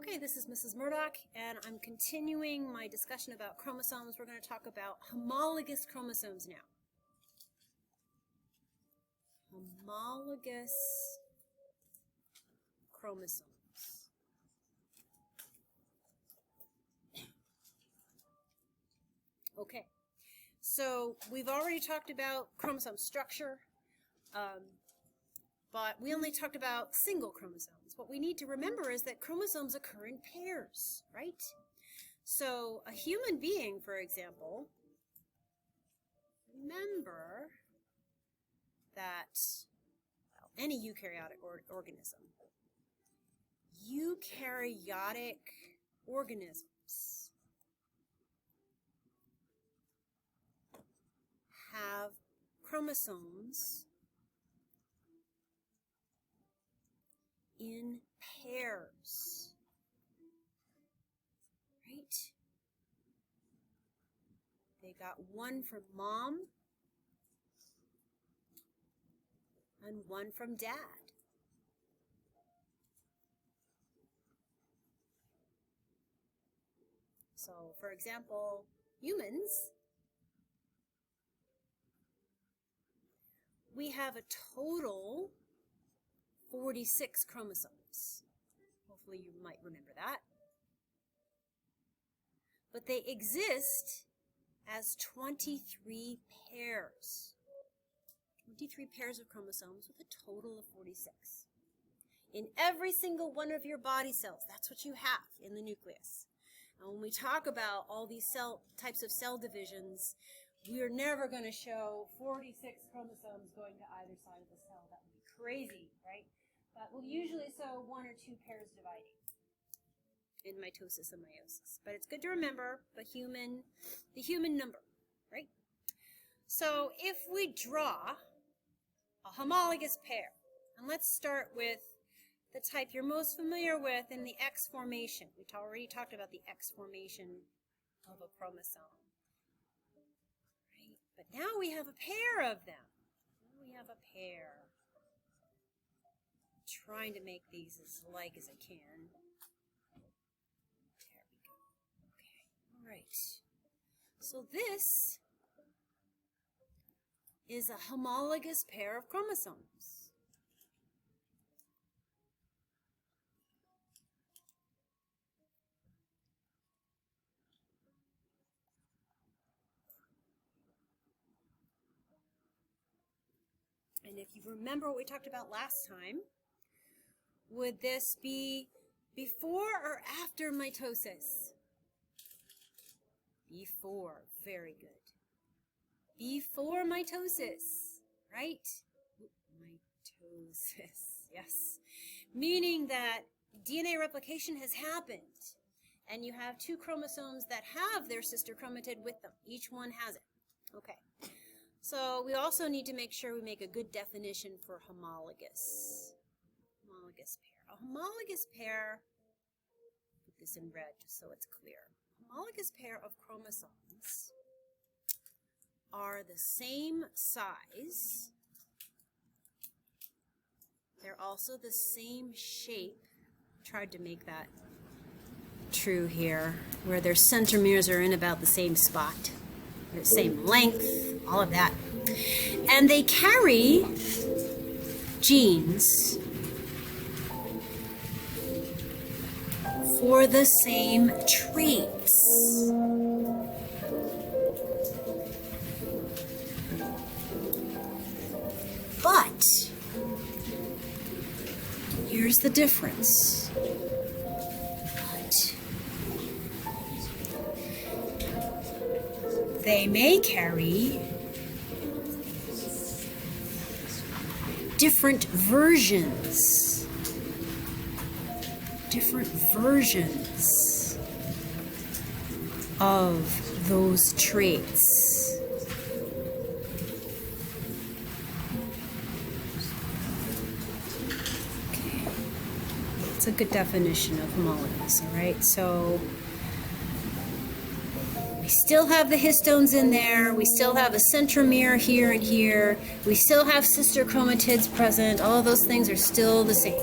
Okay, this is Mrs. Murdock, and I'm continuing my discussion about chromosomes. We're going to talk about homologous chromosomes now. Homologous chromosomes. Okay, so we've already talked about chromosome structure, but we only talked about single chromosomes. What we need to remember is that chromosomes occur in pairs, right? So a human being, for example, remember that, well, any eukaryotic organism, eukaryotic organisms have chromosomes in pairs, right? They got one from mom and one from dad. So, for example, humans, we have a total 46 chromosomes. Hopefully you might remember that. But they exist as 23 pairs. 23 pairs of chromosomes with a total of 46. In every single one of your body cells, that's what you have in the nucleus. And when we talk about all these types of cell divisions, we're never going to show 46 chromosomes going to either side of the cell. That would be crazy, right? But we'll usually show one or two pairs dividing in mitosis and meiosis. But it's good to remember the human number, right? So if we draw a homologous pair, and let's start with the type you're most familiar with in the X formation. We already talked about the X formation of a chromosome. Right? But now we have a pair of them. Now we have a pair. Trying to make these as like as I can. There we go. Okay, all right. So this is a homologous pair of chromosomes. And if you remember what we talked about last time, would this be before or after mitosis? Before. Very good. Before mitosis, right? Mitosis, yes. Meaning that DNA replication has happened, and you have two chromosomes that have their sister chromatid with them. Each one has it. Okay. So we also need to make sure we make a good definition for homologous. Homologous pair. A homologous pair, put this in red just so it's clear. A homologous pair of chromosomes are the same size. They're also the same shape. Tried to make that true here, where their centromeres are in about the same spot. The same length, all of that. And they carry genes for the same traits. But here's the difference. They may carry different versions of those traits. Okay. That's a good definition of homologous, all right? So we still have the histones in there. We still have a centromere here and here. We still have sister chromatids present. All of those things are still the same.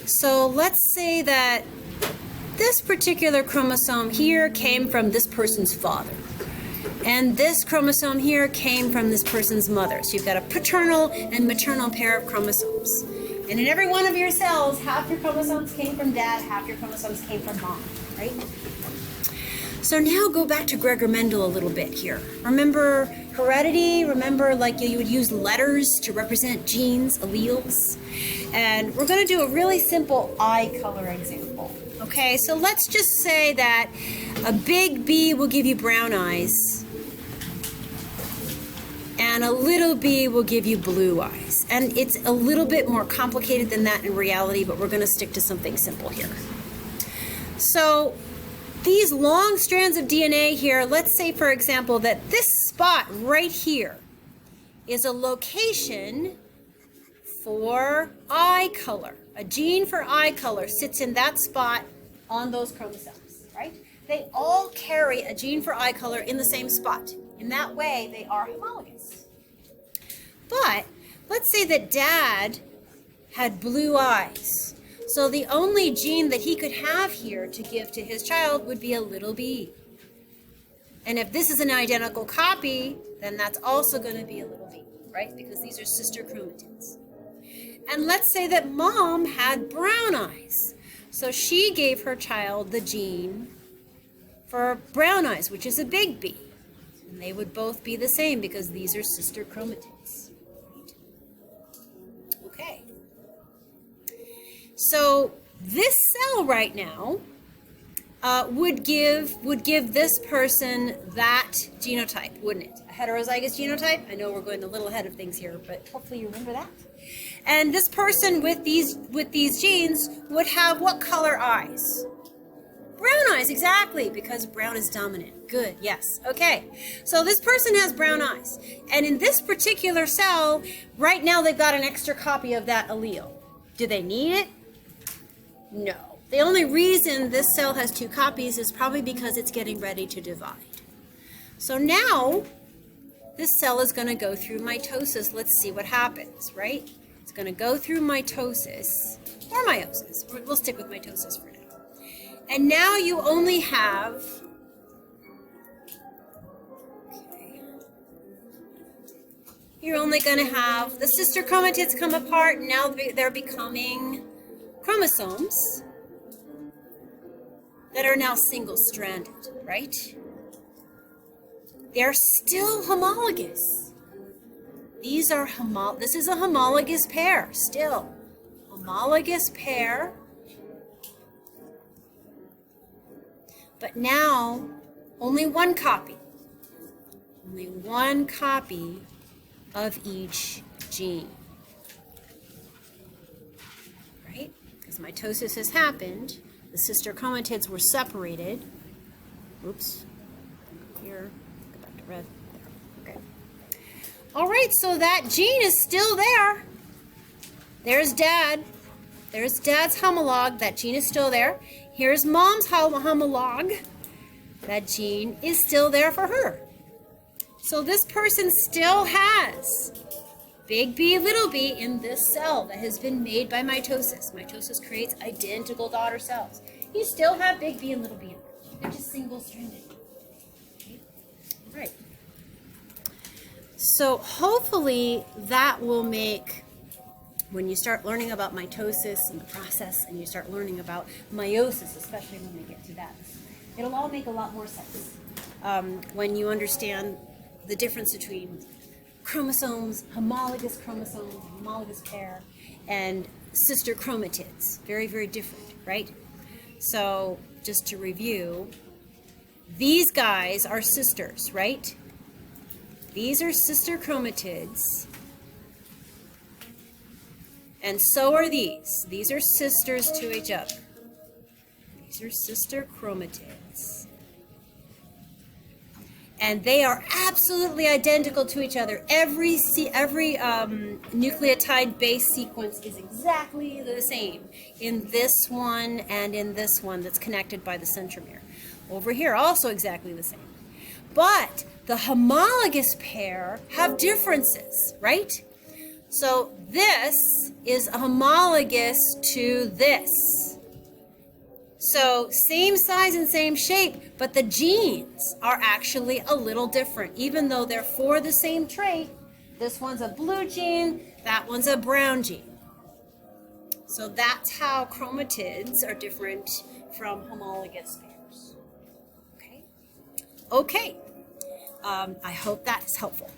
So let's say that this particular chromosome here came from this person's father. And this chromosome here came from this person's mother. So you've got a paternal and maternal pair of chromosomes. And in every one of your cells, half your chromosomes came from dad, half your chromosomes came from mom, right? So now go back to Gregor Mendel a little bit here. Remember heredity? Remember like you would use letters to represent genes, alleles? And we're going to do a really simple eye color example. Okay, so let's just say that a big B will give you brown eyes and a little b will give you blue eyes. And it's a little bit more complicated than that in reality, but we're going to stick to something simple here. So these long strands of DNA here, let's say, for example, that this spot right here is a location for eye color. A gene for eye color sits in that spot on those chromosomes, right? They all carry a gene for eye color in the same spot. In that way, they are homologous. But let's say that dad had blue eyes. So the only gene that he could have here to give to his child would be a little b. And if this is an identical copy, then that's also going to be a little b, right? Because these are sister chromatids. And let's say that mom had brown eyes. So she gave her child the gene for brown eyes, which is a big B. And they would both be the same because these are sister chromatids. Okay. So this cell right now would give this person that genotype, wouldn't it? A heterozygous genotype. I know we're going a little ahead of things here, but hopefully you remember that. And this person with these genes would have what color eyes? Brown eyes, exactly, because brown is dominant. Good, yes. Okay, so this person has brown eyes. And in this particular cell, right now they've got an extra copy of that allele. Do they need it? No. The only reason this cell has two copies is probably because it's getting ready to divide. So now, this cell is going to go through mitosis. Let's see what happens, right? It's going to go through mitosis, or meiosis. We'll stick with mitosis for now. And now you only have, you're only going to have the sister chromatids come apart, and now they're becoming chromosomes that are now single-stranded, right? They're still homologous. These are this is a homologous pair, still. Homologous pair. But now, only one copy. Only one copy of each gene. Right? Because mitosis has happened. The sister chromatids were separated. Oops. Here. Go back to red. There. Okay. All right, so that gene is still there. There's dad. There's dad's homolog. That gene is still there. Here's mom's homolog. That gene is still there for her. So this person still has big B, little b in this cell that has been made by mitosis. Mitosis creates identical daughter cells. You still have big B and little b in there. They're just single-stranded. Okay. Right. So hopefully that will make, when you start learning about mitosis and the process, and you start learning about meiosis, especially when we get to that, it'll all make a lot more sense when you understand the difference between chromosomes, homologous pair, and sister chromatids. Very, very different, right? So just to review, these guys are sisters, right? These are sister chromatids. And so are these. These are sisters to each other. These are sister chromatids. And they are absolutely identical to each other. Every nucleotide base sequence is exactly the same in this one and in this one that's connected by the centromere. Over here, also exactly the same. But the homologous pair have differences, right? So this is homologous to this. So same size and same shape, but the genes are actually a little different. Even though they're for the same trait, this one's a blue gene, that one's a brown gene. So that's how chromatids are different from homologous pairs. Okay? I hope that's helpful.